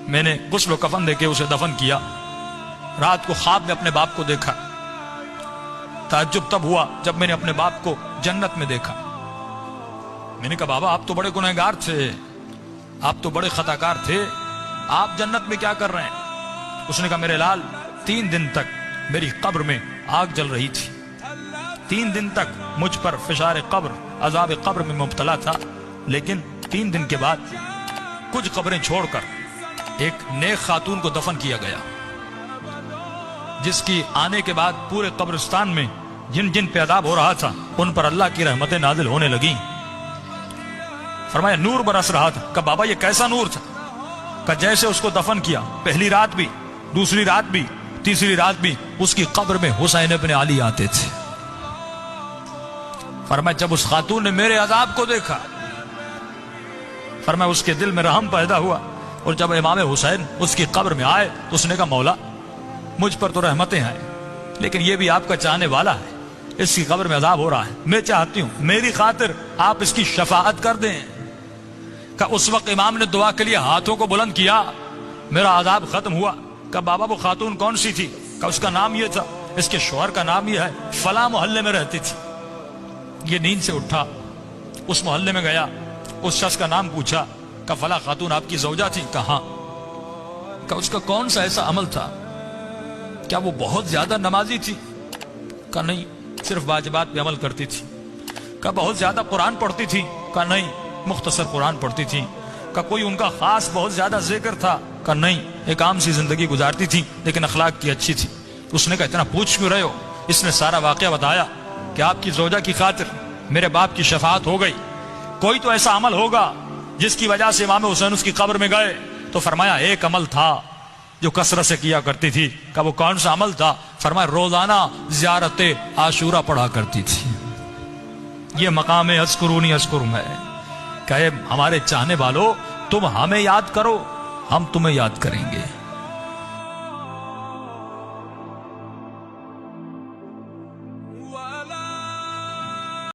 میں نے غسل و کفن دے کے اسے دفن کیا. رات کو خواب میں اپنے باپ کو دیکھا. تعجب تب ہوا جب میں نے اپنے باپ کو جنت میں دیکھا. میں نے کہا بابا آپ تو بڑے گنہگار تھے, آپ تو بڑے خطاکار تھے, آپ جنت میں کیا کر رہے ہیں؟ اس نے کہا میرے لال 3 دن تک میری قبر میں آگ جل رہی تھی. 3 دن تک مجھ پر فشار قبر, عذاب قبر میں مبتلا تھا. لیکن 3 دن کے بعد کچھ قبریں چھوڑ کر ایک نیک خاتون کو دفن کیا گیا, جس کی آنے کے بعد پورے قبرستان میں جن جن پہ عذاب ہو رہا تھا ان پر اللہ کی رحمتیں نازل ہونے لگیں. فرمایا نور برس رہا تھا. کہ بابا یہ کیسا نور تھا؟ کہ جیسے اس کو دفن کیا, پہلی رات بھی, دوسری رات بھی, تیسری رات بھی اس کی قبر میں حسین ابن علی آتے تھے. فرمایا جب اس خاتون نے میرے عذاب کو دیکھا, فرمایا اس کے دل میں رحم پیدا ہوا, اور جب امام حسین اس کی قبر میں آئے تو اس نے کہا مولا مجھ پر تو رحمتیں ہیں, لیکن یہ بھی آپ کا چاہنے والا ہے, اس کی قبر میں عذاب ہو رہا ہے, میں چاہتی ہوں میری خاطر آپ اس کی شفاعت کر دیں. کہ اس وقت امام نے دعا کے لیے ہاتھوں کو بلند کیا, میرا عذاب ختم ہوا. کہ بابا وہ خاتون کون سی تھی؟ کہ اس کا نام یہ تھا, اس کے شوہر کا نام یہ ہے, فلاں محلے میں رہتی تھی. یہ نیند سے اٹھا, اس محلے میں گیا, اس شخص کا نام پوچھا. کہ فلاں خاتون آپ کی زوجہ تھی؟ کہا. کہ اس کا کون سا ایسا عمل تھا؟ کیا وہ بہت زیادہ نمازی تھی؟ کہ نہیں, صرف واجبات پہ عمل کرتی تھی. کہ بہت زیادہ قرآن پڑھتی تھی؟ کہ نہیں, مختصر قرآن پڑھتی تھی. کہ کوئی ان کا خاص بہت زیادہ ذکر تھا؟ کہ نہیں, ایک عام سی زندگی گزارتی تھی لیکن اخلاق کی اچھی تھی. اس نے کہا اتنا پوچھ کیوں رہے ہو؟ اس نے سارا واقعہ بتایا کہ آپ کی زوجہ کی خاطر میرے باپ کی شفاعت ہو گئی. کوئی تو ایسا عمل ہوگا جس کی وجہ سے امام حسین اس کی قبر میں گئے. تو فرمایا ایک عمل تھا جو کثرت سے کیا کرتی تھی. کہ وہ کون سا عمل تھا؟ فرمایا روزانہ زیارت عاشورہ پڑھا کرتی تھی. یہ مقام اذکرونی اذکرکم ہے. کہ ہمارے چاہنے والوں تم ہمیں یاد کرو, ہم تمہیں یاد کریں گے.